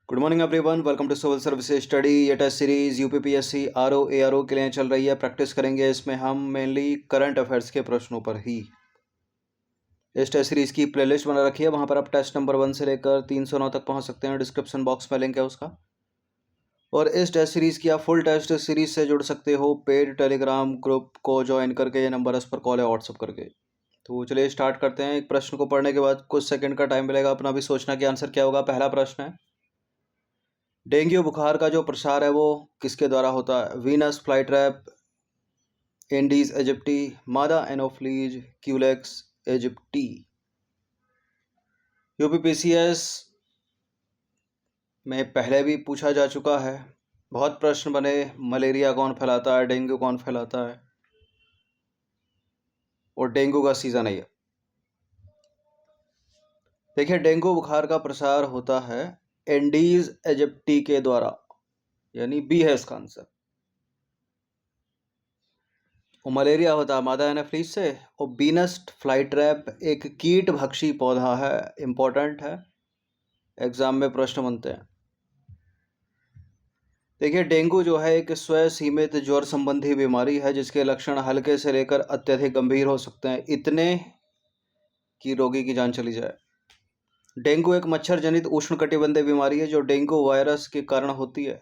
Good morning everyone, welcome to civil services study. ये test series UPPSC RO ARO के लिए चल रही है। प्रैक्टिस करेंगे इसमें हम मेनली करंट अफेयर्स के प्रश्नों पर ही। इस टेस्ट सीरीज की प्लेलिस्ट बना रखी है, वहां पर आप टेस्ट नंबर 1 से लेकर 309 तक पहुंच सकते हैं। डिस्क्रिप्शन बॉक्स में लिंक है उसका। और इस टेस्ट सीरीज की आप फुल टेस्ट सीरीज से जुड़ सकते हो पेड टेलीग्राम ग्रुप को ज्वाइन करके। ये नंबर इस पर कॉल है व्हाट्सअप करके। तो चलिए स्टार्ट करते हैं। एक प्रश्न को पढ़ने के बाद कुछ सेकंड का टाइम मिलेगा अपना भी सोचना कि आंसर क्या होगा। पहला प्रश्न है, डेंगू बुखार का जो प्रसार है वो किसके द्वारा होता है? वीनस फ्लाईट्रैप, एंडीज इजिप्टी, मादा एनोफ्लीज, क्यूलेक्स इजिप्टी। यूपीपीसीएस में पहले भी पूछा जा चुका है, बहुत प्रश्न बने। मलेरिया कौन फैलाता है, डेंगू कौन फैलाता है, और डेंगू का सीजन है ये। देखिए, डेंगू बुखार का प्रसार होता है एंडीज इजिप्टी के द्वारा, यानी बी है इसका आंसर। और मलेरिया होता है मादा एनाफ्लीज से। और बीनस फ्लाईट्रैप एक कीट भक्षी पौधा है, इंपॉर्टेंट है, एग्जाम में प्रश्न बनते हैं। देखिए, डेंगू जो है एक स्वयं सीमित ज्वर संबंधी बीमारी है जिसके लक्षण हल्के से लेकर अत्यधिक गंभीर हो सकते हैं, इतने कि रोगी की जान चली जाए। डेंगू एक मच्छर जनित उष्णकटिबंधीय बीमारी है जो डेंगू वायरस के कारण होती है।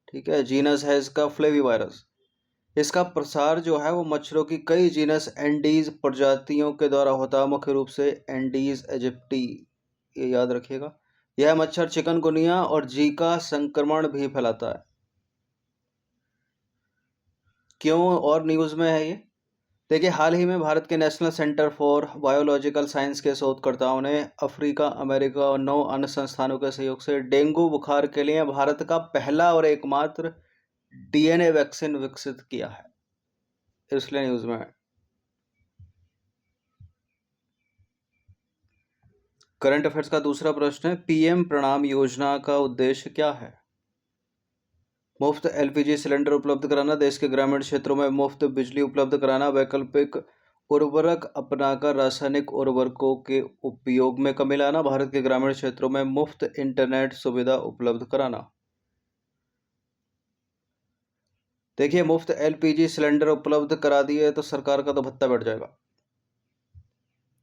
ठीक है, जीनस है इसका फ्लेवी वायरस। इसका प्रसार जो है वो मच्छरों की कई जीनस एंडीज प्रजातियों के द्वारा होता है, मुख्य रूप से एंडीज इजिप्टी, ये याद रखिएगा। यह मच्छर चिकनगुनिया और जीका संक्रमण भी फैलाता है। क्यों और न्यूज़ में है ये? देखिए, हाल ही में भारत के national centre for biological science के शोधकर्ताओं ने अफ्रीका, अमेरिका और 9 अन्य संस्थानों के सहयोग से डेंगू बुखार के लिए भारत का पहला और एकमात्र डीएनए वैक्सीन विकसित किया है, इसलिए न्यूज़ में है। करंट अफेयर्स का दूसरा प्रश्न है, पीएम प्रणाम योजना का उद्देश्य क्या है? मुफ्त एलपीजी सिलेंडर उपलब्ध कराना, देश के ग्रामीण क्षेत्रों में मुफ्त बिजली उपलब्ध कराना, वैकल्पिक उर्वरक अपनाकर रासायनिक उर्वरकों के उपयोग में कमी लाना, भारत के ग्रामीण क्षेत्रों में मुफ्त इंटरनेट सुविधा उपलब्ध कराना। देखिए, मुफ्त एलपीजी सिलेंडर उपलब्ध करा दिए तो सरकार का तो भत्ता बैठ जाएगा।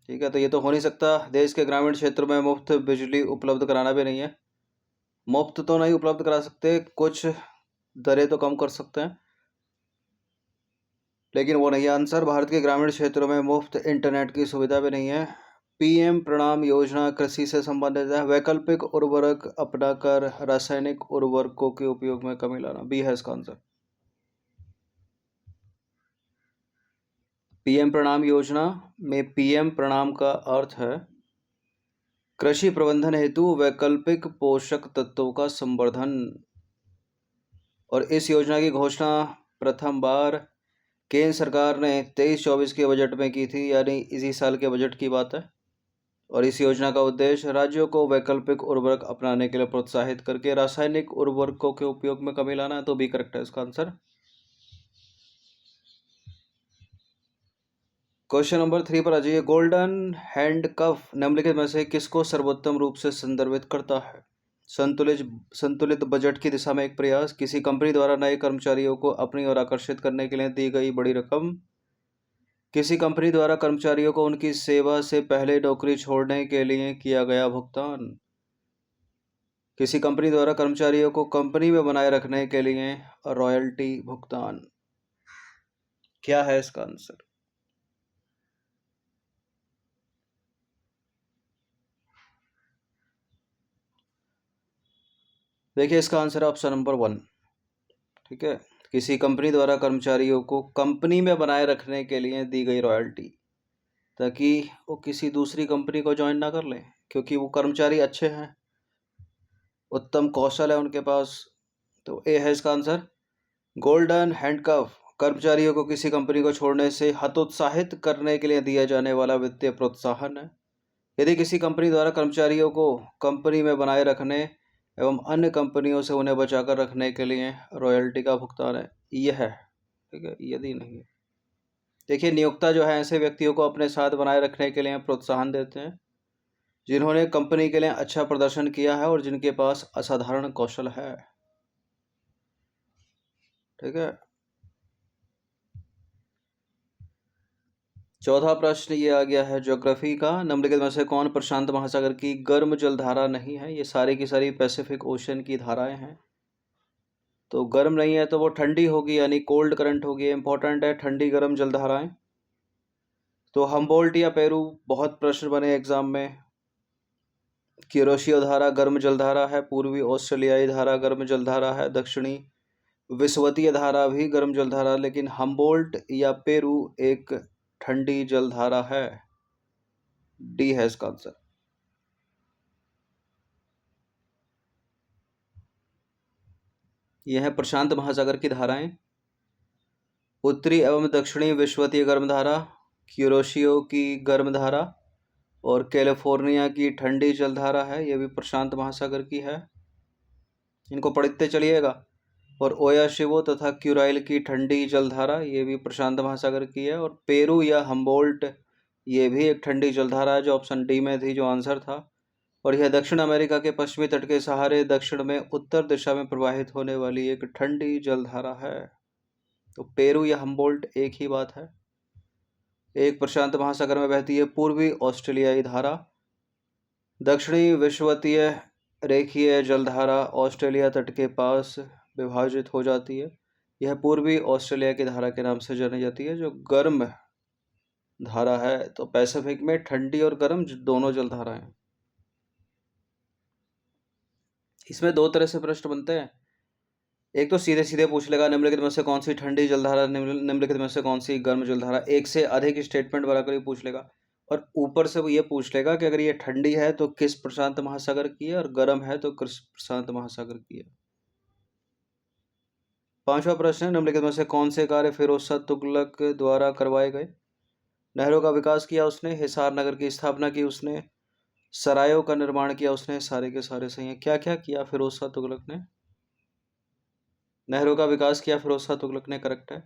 ठीक है, तो ये तो हो नहीं सकता। देश के ग्रामीण क्षेत्र में मुफ्त बिजली उपलब्ध कराना भी नहीं है। मुफ्त तो नहीं उपलब्ध करा सकते, कुछ दरें तो कम कर सकते हैं, लेकिन वो नहीं है आंसर। भारत के ग्रामीण क्षेत्रों में मुफ्त इंटरनेट की सुविधा भी नहीं है। पीएम प्रणाम योजना कृषि से संबंधित है, वैकल्पिक उर्वरक अपनाकर रासायनिक उर्वरकों के उपयोग में कमी लाना, बी है इसका आंसर। पीएम प्रणाम योजना में पीएम प्रणाम का अर्थ है कृषि प्रबंधन हेतु वैकल्पिक पोषक तत्वों का संवर्धन। और इस योजना की घोषणा प्रथम बार केंद्र सरकार ने 23-24 के बजट में की थी, यानी इसी साल के बजट की बात है। और इस योजना का उद्देश्य राज्यों को वैकल्पिक उर्वरक अपनाने के लिए प्रोत्साहित करके रासायनिक उर्वरकों के उपयोग में कमी लाना है, तो बी करेक्ट है इसका आंसर। क्वेश्चन नंबर 3 पर आ जाइए। गोल्डन हैंडकफ निम्नलिखित में से किसको सर्वोत्तम रूप से संदर्भित करता है? संतुलित बजट की दिशा में एक प्रयास, किसी कंपनी द्वारा नए कर्मचारियों को अपनी ओर आकर्षित करने के लिए दी गई बड़ी रकम, किसी कंपनी द्वारा कर्मचारियों को उनकी सेवा से पहले नौकरी छोड़ने के लिए किया गया भुगतान, किसी कंपनी द्वारा कर्मचारियों को कंपनी में बनाए रखने के लिए रॉयल्टी भुगतान। क्या है इसका आंसर? देखिए, इसका आंसर है ऑप्शन नंबर 1। ठीक है, किसी कंपनी द्वारा कर्मचारियों को कंपनी में बनाए रखने के लिए दी गई रॉयल्टी, ताकि वो किसी दूसरी कंपनी को ज्वाइन ना कर लें, क्योंकि वो कर्मचारी अच्छे हैं, उत्तम कौशल है उनके पास। तो ए है इसका आंसर। गोल्डन हैंडकफ कर्मचारियों को किसी कंपनी को छोड़ने से हतोत्साहित करने के लिए दिया जाने वाला वित्तीय प्रोत्साहन है। यदि किसी कंपनी द्वारा कर्मचारियों को कंपनी में बनाए रखने एवं अन्य कंपनियों से उन्हें बचाकर रखने के लिए रॉयल्टी का भुगतान है, यह है। ठीक है, यदि नहीं है। देखिए, नियोक्ता जो है ऐसे व्यक्तियों को अपने साथ बनाए रखने के लिए प्रोत्साहन देते हैं जिन्होंने कंपनी के लिए अच्छा प्रदर्शन किया है और जिनके पास असाधारण कौशल है। ठीक है। चौथा प्रश्न ये आ गया है ज्योग्राफी का। निम्नलिखित में से कौन प्रशांत महासागर की गर्म जलधारा नहीं है? ये सारी की सारी पैसिफिक ओशन की धाराएं हैं। तो गर्म नहीं है तो वो ठंडी होगी, यानी कोल्ड करंट होगी। इंपॉर्टेंट है ठंडी गर्म जलधाराएं। तो हम्बोल्ट या पेरू बहुत प्रश्न बने एग्जाम में। क्यूरोशियो धारा गर्म जलधारा है। पूर्वी ऑस्ट्रेलियाई धारा गर्म जलधारा है। दक्षिणी विषुवतीय धारा भी गर्म जलधारा, लेकिन हम्बोल्ट या पेरू एक ठंडी जलधारा है। डी है इसका आंसर। यह है प्रशांत महासागर की धाराएं। उत्तरी एवं दक्षिणी विषुवतीय गर्म धारा, क्यूरोशियो की गर्म धारा और कैलिफोर्निया की ठंडी जलधारा है। यह भी प्रशांत महासागर की है। इनको पढ़ते चलिएगा। और ओयाशिवो तथा क्यूराइल की ठंडी जलधारा, ये भी प्रशांत महासागर की है। और पेरू या हम्बोल्ट ये भी एक ठंडी जलधारा है, जो ऑप्शन डी में थी, जो आंसर था। और यह दक्षिण अमेरिका के पश्चिमी तट के सहारे दक्षिण में उत्तर दिशा में प्रवाहित होने वाली एक ठंडी जलधारा है। तो पेरू या हम्बोल्ट एक ही बात है। एक प्रशांत महासागर में बहती है पूर्वी ऑस्ट्रेलियाई धारा। दक्षिणी विषुवतीय रेखीय जलधारा ऑस्ट्रेलिया तट के पास विभाजित हो जाती है। यह पूर्वी ऑस्ट्रेलिया की धारा के नाम से जानी जाती है, जो गर्म धारा है। तो पैसिफिक में ठंडी और गर्म दोनों जलधाराएं हैं। इसमें दो तरह से प्रश्न बनते हैं। एक तो सीधे सीधे पूछ लेगा निम्नलिखित में से कौन सी ठंडी जलधारा, निम्नलिखित में से कौन सी गर्म जलधारा। एक से अधिक स्टेटमेंट बनाकर ही पूछ लेगा। और ऊपर से वो ये पूछ लेगा कि अगर ये ठंडी है तो किस प्रशांत महासागर की है, और गर्म है तो किस प्रशांत महासागर की है। पांचवा प्रश्न है निम्नलिखित में से कौन से कार्य फिरोज शाह तुगलक द्वारा करवाए गए। नहरों का विकास किया उसने, हिसार नगर की स्थापना की उसने, सरायों का निर्माण किया उसने। सारे के सारे सही हैं। क्या क्या किया फिरोज शाह तुगलक ने? नहरों का विकास किया फिरोज शाह तुगलक ने, करेक्ट है।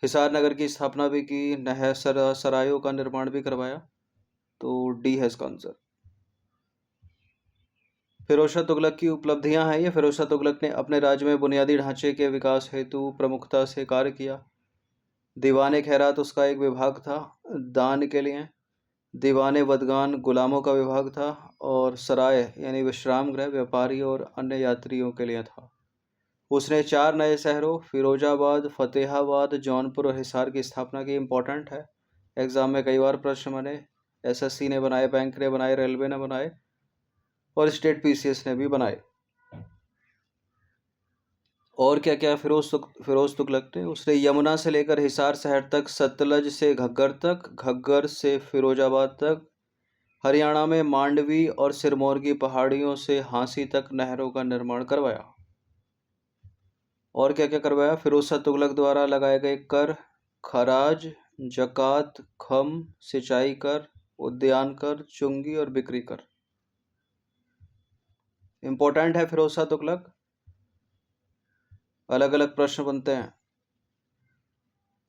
हिसार नगर की स्थापना भी की, नहर सरायों का निर्माण भी करवाया। तो डी है इसका आंसर। फिरोज शाह तुगलक की उपलब्धियां हैं ये। फिरोज शाह तुगलक ने अपने राज्य में बुनियादी ढांचे के विकास हेतु प्रमुखता से कार्य किया। दीवाने खैरात उसका एक विभाग था दान के लिए। दीवाने वदगान गुलामों का विभाग था। और सराय यानी विश्राम गृह व्यापारी और अन्य यात्रियों के लिए था। उसने 4 नए शहरों फिरोजाबाद, फतेहाबाद, जौनपुर और हिसार की स्थापना की। इंपॉर्टेंट है, एग्जाम में कई बार प्रश्न बने। एसएससी ने बनाए, बैंक ने बनाए, रेलवे ने बनाए और स्टेट पीसीएस ने भी बनाए। और क्या क्या फिरोज तुगलक ने? उसने यमुना से लेकर हिसार शहर तक, सतलज से घग्गर तक, घग्गर से फिरोजाबाद तक, हरियाणा में मांडवी और सिरमौर की पहाड़ियों से हांसी तक नहरों का निर्माण करवाया। और क्या क्या करवाया? फिरोज शाह तुगलक द्वारा लगाए गए कर, खराज, जकात, खम, सिंचाई कर, उद्यान कर, चुंगी और बिक्री कर। इंपॉर्टेंट है फिरोज शाह तुगलक। अलग अलग प्रश्न बनते हैं।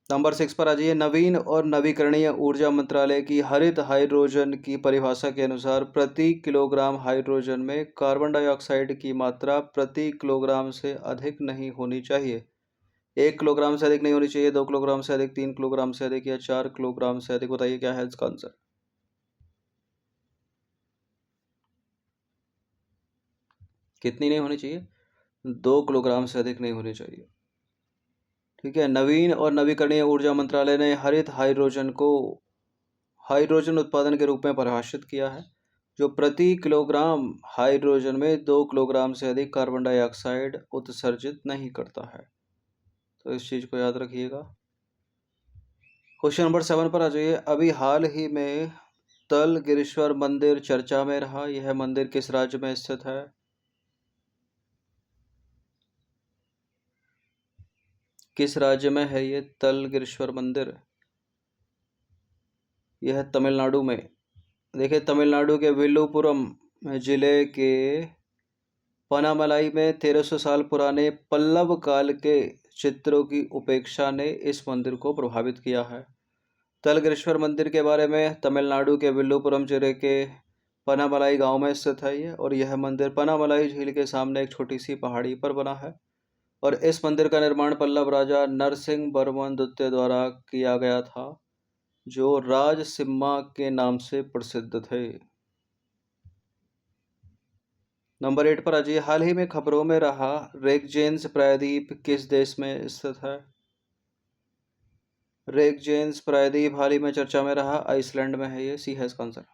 नंबर 6 पर आ जाइए। नवीन और नवीकरणीय ऊर्जा मंत्रालय की हरित हाइड्रोजन की परिभाषा के अनुसार प्रति किलोग्राम हाइड्रोजन में कार्बन डाइऑक्साइड की मात्रा प्रति किलोग्राम से अधिक नहीं होनी चाहिए। 1 किलोग्राम से अधिक नहीं होनी चाहिए, 2 किलोग्राम से अधिक, 3 किलोग्राम से अधिक या 4 किलोग्राम से अधिक। बताइए क्या है इसका आंसर। कितनी नहीं होनी चाहिए? 2 किलोग्राम से अधिक नहीं होनी चाहिए। ठीक है। नवीन और नवीकरणीय ऊर्जा मंत्रालय ने हरित हाइड्रोजन को हाइड्रोजन उत्पादन के रूप में परिभाषित किया है, जो प्रति किलोग्राम हाइड्रोजन में 2 किलोग्राम से अधिक कार्बन डाइऑक्साइड उत्सर्जित नहीं करता है। तो इस चीज को याद रखिएगा। क्वेश्चन नंबर 7 पर आ जाइए। अभी हाल ही में तलगिरीश्वर मंदिर चर्चा में रहा। यह मंदिर किस राज्य में स्थित है? किस राज्य में है ये तलगिरीश्वर मंदिर? यह है तमिलनाडु में। देखिए, तमिलनाडु के विल्लुपुरम जिले के पनामलाई में 1300 साल पुराने पल्लव काल के चित्रों की उपेक्षा ने इस मंदिर को प्रभावित किया है। तलगिरीश्वर मंदिर के बारे में तमिलनाडु के विल्लुपुरम जिले के पनामलाई गांव में स्थित है ये, और यह मंदिर पनामलाई झील के सामने एक छोटी सी पहाड़ी पर बना है। और इस मंदिर का निर्माण पल्लव राजा नरसिंह वर्मन द्वितीय द्वारा किया गया था, जो राजसिम्मा के नाम से प्रसिद्ध थे। नंबर 8 पर आ जाइए। हाल ही में खबरों में रहा रेगजेंस प्रायद्वीप किस देश में स्थित है? रेगजेंस प्रायद्वीप हाल ही में चर्चा में रहा, आइसलैंड में है ये। सी है इसका आंसर।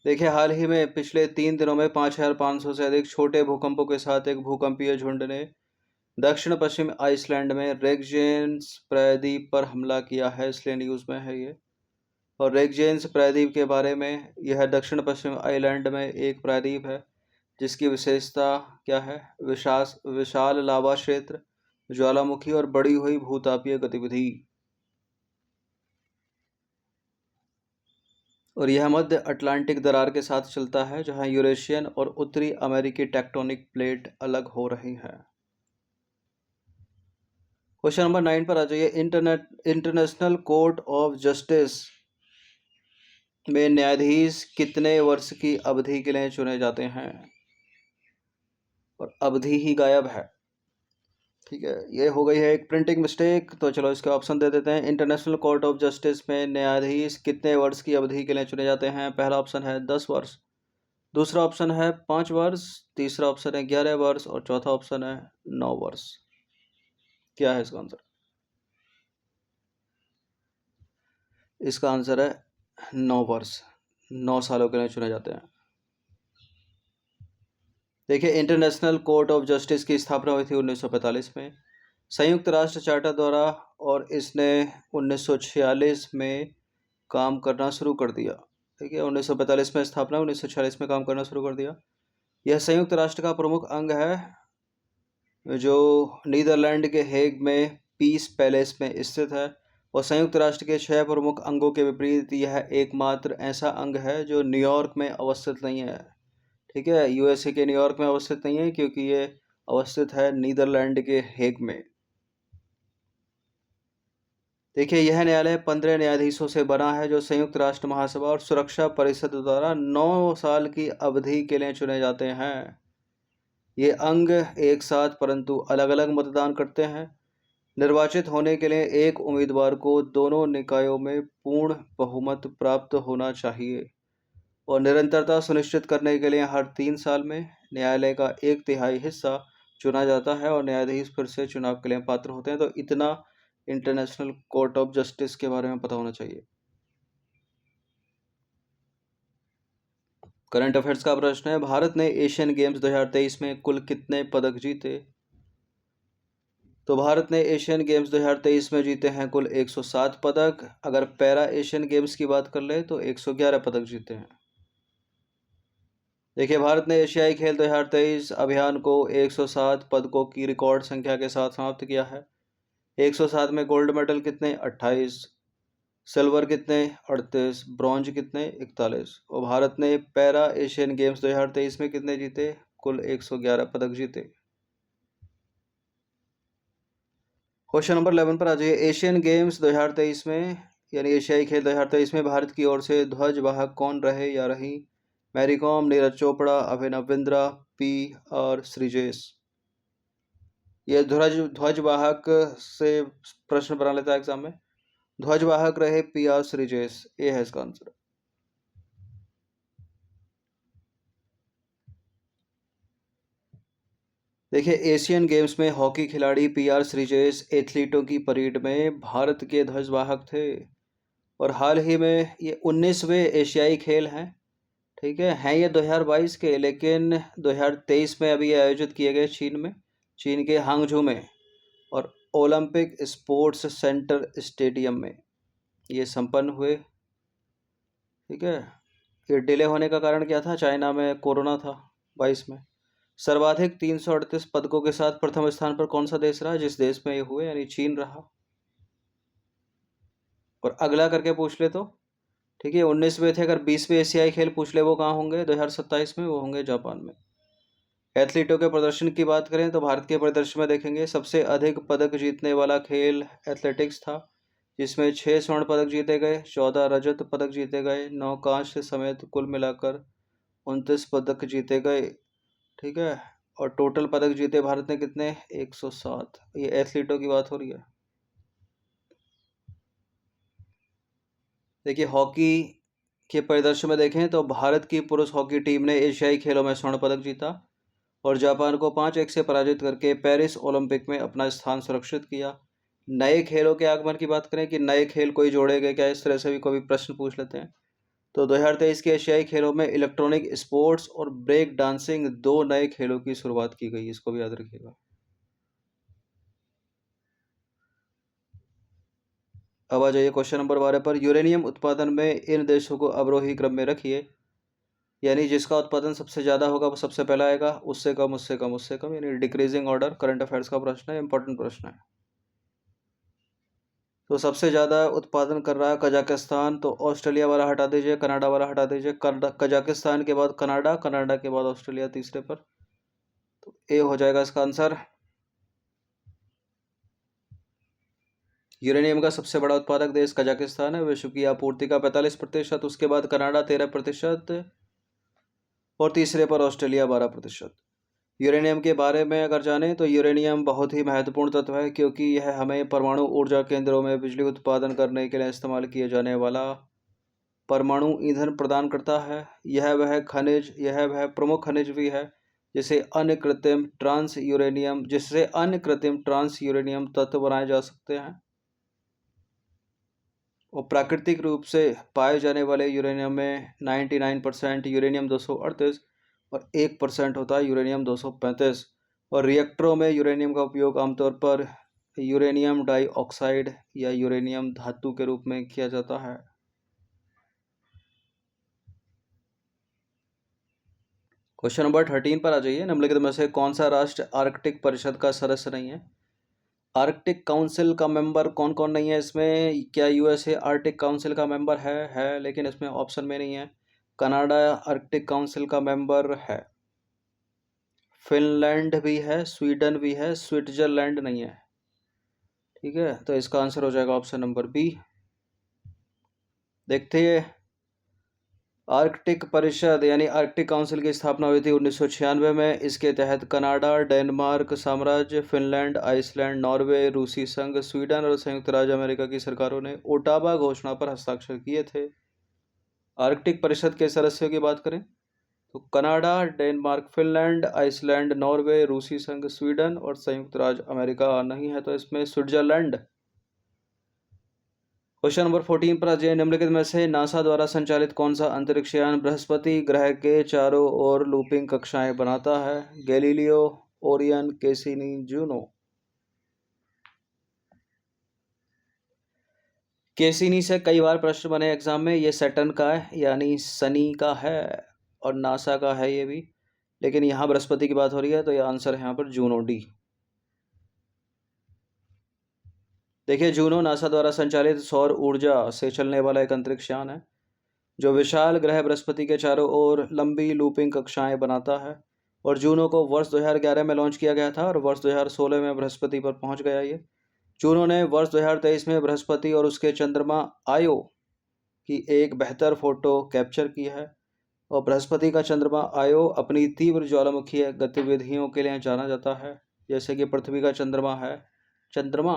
देखिए, हाल ही में पिछले 3 दिनों में 5,500 से अधिक छोटे भूकंपों के साथ एक भूकंपीय झुंड ने दक्षिण पश्चिम आइसलैंड में रेगजेंस प्रायद्वीप पर हमला किया है, इसलिए न्यूज़ में है ये। और रेगजेंस प्रायद्वीप के बारे में, यह दक्षिण पश्चिम आइलैंड में एक प्रायद्वीप है जिसकी विशेषता क्या है? विशाल लावा क्षेत्र, ज्वालामुखी और बढ़ी हुई भूतापीय गतिविधि। और यह मध्य अटलांटिक दरार के साथ चलता है, जहां यूरेशियन और उत्तरी अमेरिकी टेक्टोनिक प्लेट अलग हो रही हैं। क्वेश्चन नंबर 9 पर आ जाइए। इंटरनेशनल कोर्ट ऑफ जस्टिस में न्यायाधीश कितने वर्ष की अवधि के लिए चुने जाते हैं? और अवधि ही गायब है। ठीक है, ये हो गई है एक प्रिंटिंग मिस्टेक, तो चलो इसके ऑप्शन दे देते हैं। इंटरनेशनल कोर्ट ऑफ जस्टिस में न्यायाधीश कितने वर्ष की अवधि के लिए चुने जाते हैं? पहला ऑप्शन है 10 वर्ष, दूसरा ऑप्शन है 5 वर्ष, तीसरा ऑप्शन है 11 वर्ष और चौथा ऑप्शन है 9 वर्ष। क्या है इसका आंसर? इसका आंसर है 9 वर्ष, 9 सालों के लिए चुने जाते हैं। देखिए, इंटरनेशनल कोर्ट ऑफ जस्टिस की स्थापना हुई थी 1945 में संयुक्त राष्ट्र चार्टर द्वारा, और इसने 1946 में काम करना शुरू कर दिया। ठीक है, 1945 में स्थापना, 1946 में काम करना शुरू कर दिया। यह संयुक्त राष्ट्र का प्रमुख अंग है, जो नीदरलैंड के हेग में पीस पैलेस में स्थित है। और संयुक्त राष्ट्र के 6 प्रमुख अंगों के विपरीत यह एकमात्र ऐसा अंग है जो न्यूयॉर्क में अवस्थित नहीं है। ठीक है, यूएसए के न्यूयॉर्क में अवस्थित नहीं है, क्योंकि ये अवस्थित है नीदरलैंड के हेग में। देखिए, यह न्यायालय 15 न्यायाधीशों से बना है, जो संयुक्त राष्ट्र महासभा और सुरक्षा परिषद द्वारा 9 साल की अवधि के लिए चुने जाते हैं। ये अंग एक साथ परंतु अलग अलग मतदान करते हैं। निर्वाचित होने के लिए एक उम्मीदवार को दोनों निकायों में पूर्ण बहुमत प्राप्त होना चाहिए, और निरंतरता सुनिश्चित करने के लिए हर 3 साल में न्यायालय का 1/3 हिस्सा चुना जाता है और न्यायाधीश फिर से चुनाव के लिए पात्र होते हैं। तो इतना इंटरनेशनल कोर्ट ऑफ जस्टिस के बारे में पता होना चाहिए। करंट अफेयर्स का प्रश्न है, भारत ने एशियन गेम्स 2023 में कुल कितने पदक जीते? तो भारत ने एशियन गेम्स 2023 में जीते हैं कुल 107 पदक। अगर पैरा एशियन गेम्स की बात कर ले तो 111 पदक जीते हैं। देखिए, भारत ने एशियाई खेल 2023 अभियान को 107 पदकों की रिकॉर्ड संख्या के साथ समाप्त किया है। 107 में गोल्ड मेडल कितने? 28, सिल्वर कितने? 38, ब्रॉन्ज कितने? 41। और भारत ने पैरा एशियन गेम्स 2023 में कितने जीते? कुल 111 पदक जीते। क्वेश्चन नंबर 11 पर आ जाइए। एशियन गेम्स 2023 में, यानी एशियाई खेल 2023 में भारत की ओर से ध्वजवाहक कौन रहे या रही? Mary com, Neeraj Chopra, Abhinav Bindra, P और श्रीजेश। ये ध्वजवाहक से प्रश्न बना लेता है एग्जाम में। ध्वजवाहक रहे पी आर श्रीजेश, ये है इसका आंसर। देखिए, एशियन गेम्स में हॉकी खिलाड़ी पी आर श्रीजेश एथलीटों की परेड में भारत के ध्वजवाहक थे, और हाल ही में ये 19वें एशियाई खेल हैं। ठीक है ये 2022 के, लेकिन 2023 में अभी आयोजित किए गए चीन के हांगझू में, और ओलंपिक स्पोर्ट्स सेंटर स्टेडियम में ये संपन्न हुए। ठीक है, ये डिले होने का कारण क्या था? चाइना में कोरोना था 22 में। सर्वाधिक 338 पदकों के साथ प्रथम स्थान पर कौन सा देश रहा जिस देश में ये हुए? यानी चीन रहा। और अगला करके पूछ ले तो, ठीक है, 19वें थे। अगर 20वें एशियाई खेल पूछ ले वो कहाँ होंगे 2027 में? वो होंगे जापान में। एथलीटों के प्रदर्शन की बात करें तो भारत के प्रदर्शन में देखेंगे सबसे अधिक पदक जीतने वाला खेल एथलेटिक्स था, जिसमें 6 स्वर्ण पदक जीते गए, 14 रजत पदक जीते गए, 9 कांस्य समेत कुल मिलाकर 29 पदक जीते गए। ठीक है, और टोटल पदक जीते भारत ने कितने? 107। ये एथलीटों की बात हो रही है। देखिए हॉकी के परिदृश्य में देखें तो भारत की पुरुष हॉकी टीम ने एशियाई खेलों में स्वर्ण पदक जीता और जापान को 5-1 से पराजित करके पेरिस ओलंपिक में अपना स्थान सुरक्षित किया। नए खेलों के आगमन की बात करें कि नए खेल कोई जोड़े गए क्या, इस तरह से भी कोई प्रश्न पूछ लेते हैं। तो 2023 के एशियाई खेलों में इलेक्ट्रॉनिक स्पोर्ट्स और ब्रेक डांसिंग 2 नए खेलों की शुरुआत की गई, इसको भी याद रखिएगा। अब आ जाइए क्वेश्चन नंबर 12 पर। यूरेनियम उत्पादन में इन देशों को अवरोही क्रम में रखिए, यानी जिसका उत्पादन सबसे ज़्यादा होगा वो सबसे पहला आएगा, उससे कम उससे कम उससे कम, यानी डिक्रीजिंग ऑर्डर। करंट अफेयर्स का प्रश्न है, इंपॉर्टेंट प्रश्न है। तो सबसे ज़्यादा उत्पादन कर रहा है कजाकिस्तान, तो ऑस्ट्रेलिया वाला हटा दीजिए, कनाडा वाला हटा दीजिए। कजाकिस्तान के बाद कनाडा, कनाडा के बाद ऑस्ट्रेलिया तीसरे पर। तो ए हो जाएगा इसका आंसर। यूरेनियम का सबसे बड़ा उत्पादक देश कजाकिस्तान है, विश्व की आपूर्ति का 45%, उसके बाद कनाडा 13% और तीसरे पर ऑस्ट्रेलिया 12%। यूरेनियम के बारे में अगर जानें तो यूरेनियम बहुत ही महत्वपूर्ण तत्व है, क्योंकि यह हमें परमाणु ऊर्जा केंद्रों में बिजली उत्पादन करने के लिए इस्तेमाल किए जाने वाला परमाणु ईंधन प्रदान करता है। यह वह प्रमुख खनिज भी है जिससे अन्य कृत्रिम ट्रांस यूरेनियम तत्व बनाए जा सकते हैं। और प्राकृतिक रूप से पाए जाने वाले यूरेनियम में 99% यूरेनियम 238 और 1% होता है यूरेनियम 235। और रिएक्टरों में यूरेनियम का उपयोग आमतौर पर यूरेनियम डाइऑक्साइड या यूरेनियम धातु के रूप में किया जाता है। क्वेश्चन नंबर 13 पर आ जाइए। निम्नलिखित में से कौन सा राष्ट्र आर्कटिक परिषद का सदस्य नहीं है? आर्कटिक काउंसिल का मेंबर कौन कौन नहीं है इसमें? क्या यूएसए आर्कटिक काउंसिल का मेंबर है, लेकिन इसमें ऑप्शन में नहीं है। कनाडा आर्कटिक काउंसिल का मेंबर है, फिनलैंड भी है, स्वीडन भी है, स्विट्जरलैंड नहीं है। ठीक है, तो इसका आंसर हो जाएगा ऑप्शन नंबर बी। देखते हैं, आर्कटिक परिषद यानी आर्कटिक काउंसिल की स्थापना हुई थी 1996 में। इसके तहत कनाडा, डेनमार्क साम्राज्य, फिनलैंड, आइसलैंड, नॉर्वे, रूसी संघ, स्वीडन और संयुक्त राज्य अमेरिका की सरकारों ने ओटावा घोषणा पर हस्ताक्षर किए थे। आर्कटिक परिषद के सदस्यों की बात करें तो Canada, Denmark, Finland, Iceland, Norway, रूसी संघ, स्वीडन और संयुक्त राज्य अमेरिका नहीं है, तो इसमें स्विट्जरलैंड। क्वेश्चन नंबर 14 पर अजय, निम्नलिखित में से नासा द्वारा संचालित कौन सा अंतरिक्ष यान बृहस्पति ग्रह के चारों ओर लूपिंग कक्षाएं बनाता है? Galileo, Orion, Cassini, Juno. Cassini से कई बार प्रश्न बने एग्जाम में। ये सैटर्न का है यानी शनि का है और नासा का है ये भी, लेकिन यहाँ बृहस्पति की बात हो रही है तो ये आंसर है यहाँ पर जूनो, डी। देखिए जूनो नासा द्वारा संचालित सौर ऊर्जा से चलने वाला एक अंतरिक्ष यान है जो विशाल ग्रह बृहस्पति के चारों ओर लंबी लूपिंग कक्षाएं बनाता है। और जूनो को वर्ष 2011 में लॉन्च किया गया था और वर्ष 2016 में बृहस्पति पर पहुंच गया ये। जूनो ने वर्ष 2023 में बृहस्पति और उसके चंद्रमा आयो की एक बेहतर फोटो कैप्चर की है। और बृहस्पति का चंद्रमा आयो अपनी तीव्र ज्वालामुखीय गतिविधियों के लिए जाना जाता है, जैसे कि पृथ्वी का चंद्रमा है चंद्रमा,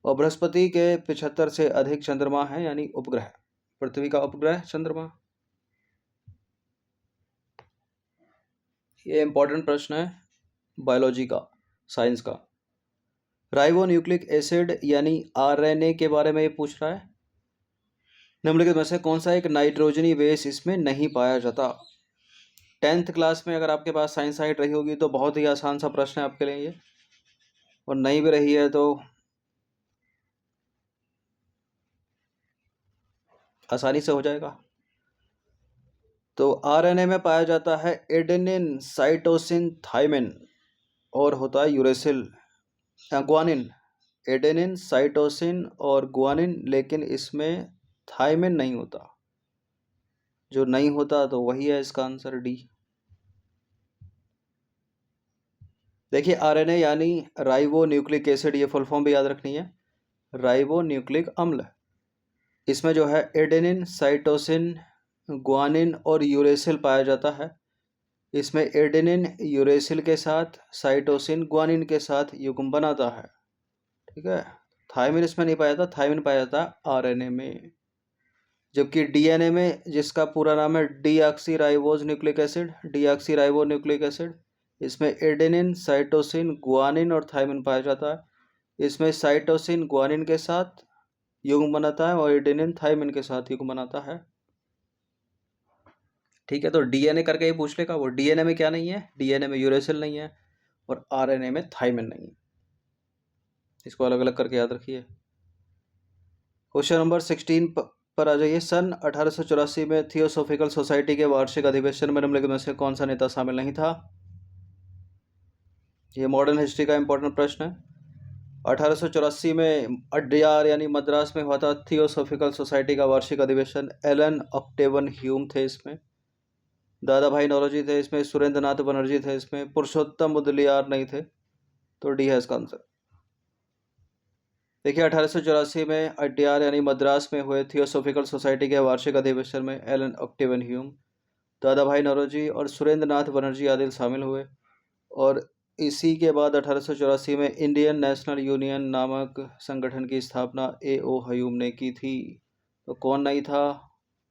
और बृहस्पति के 75 से अधिक चंद्रमा है यानी उपग्रह, पृथ्वी का उपग्रह चंद्रमा। ये इंपॉर्टेंट प्रश्न है बायोलॉजी का, साइंस का। राइबो न्यूक्लिक एसिड यानी आरएनए के बारे में ये पूछ रहा है। निम्नलिखित में से कौन सा एक नाइट्रोजनी बेस इसमें नहीं पाया जाता? 10th क्लास में अगर आपके पास साइंस साइट रही होगी तो बहुत ही आसान सा प्रश्न है आपके लिए ये, और नहीं भी रही है तो आसानी से हो जाएगा। तो आरएनए में पाया जाता है एडेनिन, साइटोसिन, थाइमिन और होता है यूरेसिल, ग्वानिन। एडेनिन, साइटोसिन और ग्वानिन, लेकिन इसमें थाइमिन नहीं होता। जो नहीं होता तो वही है इसका आंसर, डी। देखिए आरएनए यानी राइबो न्यूक्लिक एसिड, ये फुल फॉर्म भी याद रखनी है। राइबोन्यूक्लिक अम्ल। इसमें जो है एडेनिन, साइटोसिन, ग्वानिन और यूरेसिल पाया जाता है। इसमें एडेनिन यूरेसिल के साथ, साइटोसिन ग्वानिन के साथ युग्म बनाता है। ठीक है, थायमिन इसमें नहीं पाया जाता, थायमिन पाया जाता है आरएनए में। जबकि डीएनए में, जिसका पूरा नाम है deoxy nucleic acid, deoxy nucleic acid, इसमें एडेनिन, साइटोसिन, ग्वानिन और थायमिन पाया जाता है। इसमें साइटोसिन ग्वानिन के साथ युग्म बनाता है और एडेनिन थायमिन के साथ युग्म बनाता है। ठीक है, तो डीएनए करके ही पूछ लेगा वो। डीएनए में क्या नहीं है? डीएनए में यूरेसिल नहीं है और आरएनए में थायमिन नहीं है। इसको अलग अलग करके याद रखिए। क्वेश्चन नंबर 16 पर आ जाइए। सन 1884 में थियोसॉफिकल सोसाइटी के वार्षिक अधिवेशन में निम्नलिखित में से कौन सा नेता शामिल नहीं था? ये मॉडर्न हिस्ट्री का इंपॉर्टेंट प्रश्न है। 1884 में अड्यार यानी मद्रास में हुआ था थियोसॉफिकल सोसाइटी का वार्षिक अधिवेशन। एलन ऑक्टेवन ह्यूम थे इसमें, दादा भाई नौरोजी थे इसमें, सुरेंद्र नाथ बनर्जी थे इसमें, पुरुषोत्तम मुदलियार नहीं थे। तो डी है इसका आंसर। देखिए, 1884 में अड्यार यानी मद्रास में हुए थियोसॉफिकल सोसाइटी के वार्षिक अधिवेशन में एलन ऑक्टेवन ह्यूम, दादा भाई नौरोजी और सुरेंद्र नाथ बनर्जी आदि शामिल हुए। और इसी के बाद 1884 में इंडियन नेशनल यूनियन नामक संगठन की स्थापना A.O. ह्यूम ने की थी। तो कौन नहीं था?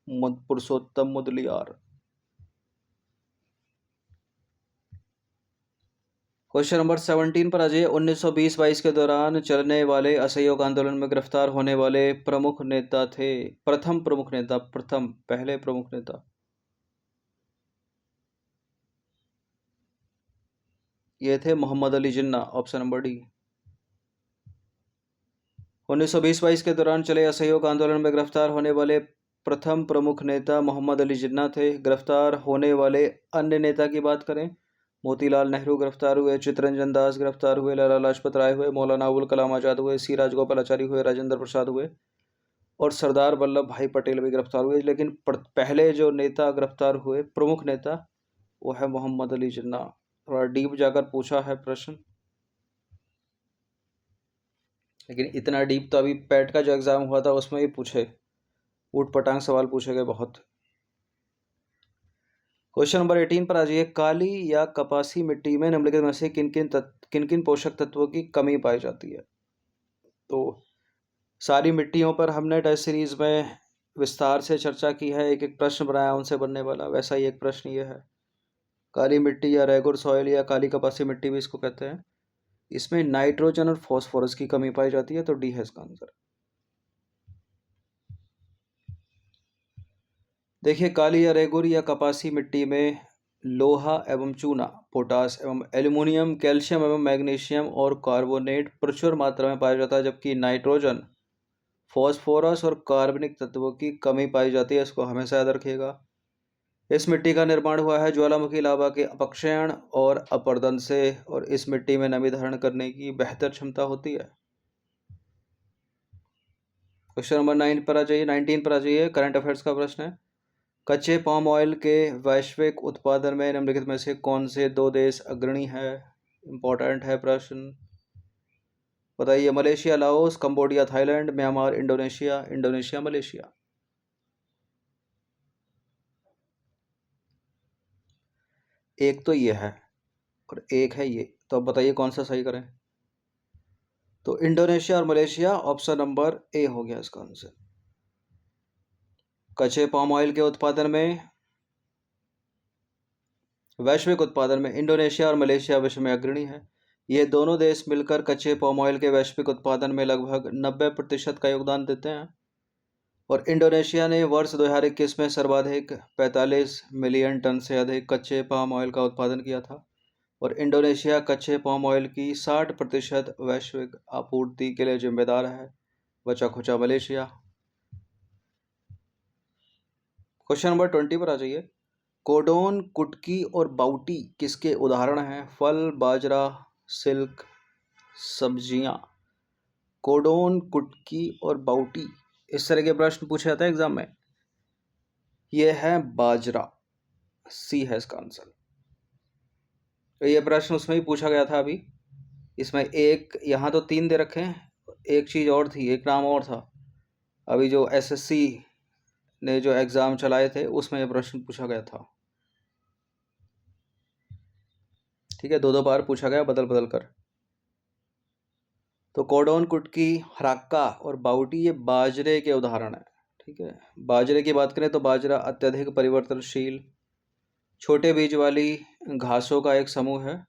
पुरुषोत्तम मुदलियार। क्वेश्चन नंबर 17 पर आ जाइए। 1920-22 के दौरान चलने वाले असहयोग आंदोलन में गिरफ्तार होने वाले प्रमुख नेता थे। पहले प्रमुख नेता ये थे Mohammad Ali Jinnah, option number D. 1920-22 के दौरान चले असहयोग आंदोलन में गिरफ्तार होने वाले प्रथम प्रमुख नेता मोहम्मद अली जिन्ना थे। गिरफ्तार होने वाले अन्य नेता की बात करें, मोतीलाल नेहरू गिरफ्तार हुए, चित्तरंजन दास गिरफ्तार हुए, लाला लाजपत राय हुए, मौलाना अबुल कलाम आजाद हुए, सी राजगोपालाचारी हुए, राजेंद्र प्रसाद हुए और सरदार वल्लभ भाई पटेल भी गिरफ्तार हुए। लेकिन पहले जो नेता गिरफ्तार हुए, प्रमुख नेता, वो है मोहम्मद अली जिन्ना। थोड़ा डीप जाकर पूछा है प्रश्न, लेकिन इतना डीप तो अभी पैट का जो एग्ज़ाम हुआ था उसमें ही पूछे, ऊट पटांग सवाल पूछे गए बहुत। क्वेश्चन नंबर 18 पर आ जाइए। काली या कपासी मिट्टी में निम्नलिखित में से किन किन पोषक तत्वों की कमी पाई जाती है? तो सारी मिट्टियों पर हमने टेस्ट सीरीज में विस्तार से चर्चा की है, एक एक प्रश्न बनाया उनसे बनने वाला, वैसा ही एक प्रश्न ये है। काली मिट्टी या रेगुर सॉइल या काली कपासी मिट्टी भी इसको कहते हैं, इसमें नाइट्रोजन और फॉस्फोरस की कमी पाई जाती है। तो डी है इसका आंसर। देखिए, काली या रेगुर या कपासी मिट्टी में लोहा एवं चूना, पोटास एवं एल्युमिनियम, कैल्शियम एवं मैग्नीशियम और कार्बोनेट प्रचुर मात्रा में पाया जाता है, जबकि नाइट्रोजन, फॉस्फोरस और कार्बनिक तत्वों की कमी पाई जाती है। इसको हमेशा याद रखिएगा। इस मिट्टी का निर्माण हुआ है ज्वालामुखी लावा के अपक्षयण और अपरदन से, और इस मिट्टी में नमी धारण करने की बेहतर क्षमता होती है। क्वेश्चन नंबर 19 पर आ जाइए। करंट अफेयर्स का प्रश्न है। कच्चे पाम ऑयल के वैश्विक उत्पादन में निम्नलिखित में से कौन से दो देश अग्रणी है? इंपॉर्टेंट है प्रश्न, बताइए। Malaysia Laos, Cambodia Thailand, Myanmar Indonesia, Indonesia Malaysia. एक तो ये है और एक है ये, तो अब बताइए कौन सा सही करें? तो इंडोनेशिया और मलेशिया, ऑप्शन नंबर ए हो गया इसका आंसर। कच्चे पाम ऑयल के उत्पादन में, वैश्विक उत्पादन में इंडोनेशिया और मलेशिया विश्व में अग्रणी है। ये दोनों देश मिलकर कच्चे पाम ऑयल के वैश्विक उत्पादन में लगभग 90% का योगदान देते हैं। और इंडोनेशिया ने वर्ष 2021 में सर्वाधिक 45 मिलियन टन से अधिक कच्चे पाम ऑयल का उत्पादन किया था। और इंडोनेशिया कच्चे पाम ऑयल की 60% वैश्विक आपूर्ति के लिए जिम्मेदार है। बचा खुचा मलेशिया। क्वेश्चन नंबर 20 पर आ जाइए। कोडोन, कुटकी और बाउटी किसके उदाहरण हैं? फल, बाजरा, सिल्क, सब्जियां। कोडोन, कुटकी और बाउटी, इस तरह के प्रश्न पूछे जाते हैं एग्जाम में। यह है बाजरा, सी है इसका आंसर। तो ये प्रश्न उसमें ही पूछा गया था अभी। इसमें एक, यहाँ तो 3 दे रखे हैं एक चीज़ और थी, एक नाम और था। अभी जो एसएससी ने जो एग्ज़ाम चलाए थे उसमें ये प्रश्न पूछा गया था। ठीक है, दो दो बार पूछा गया बदल बदल कर। तो कोडोन, कुटकी, हराक्का और बाउटी ये बाजरे के उदाहरण हैं। ठीक है, बाजरे की बात करें तो बाजरा अत्यधिक परिवर्तनशील छोटे बीज वाली घासों का एक समूह है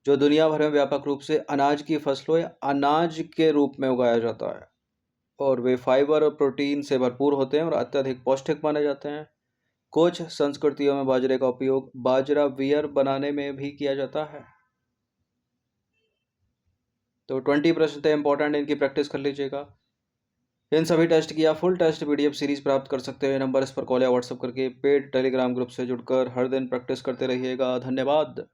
जो दुनिया भर में व्यापक रूप से अनाज की फसलों या अनाज के रूप में उगाया जाता है, और वे फाइबर और प्रोटीन से भरपूर होते हैं और अत्यधिक पौष्टिक माने जाते हैं। कुछ संस्कृतियों में बाजरे का उपयोग बाजरा बियर बनाने में भी किया जाता है। तो 20 प्रश्न थे इंपॉर्टेंट, इनकी प्रैक्टिस कर लीजिएगा। इन सभी टेस्ट की आप फुल टेस्ट पीडीएफ सीरीज प्राप्त कर सकते हैं। नंबर इस पर कॉल या व्हाट्सएप करके पेड टेलीग्राम ग्रुप से जुड़कर हर दिन प्रैक्टिस करते रहिएगा। धन्यवाद।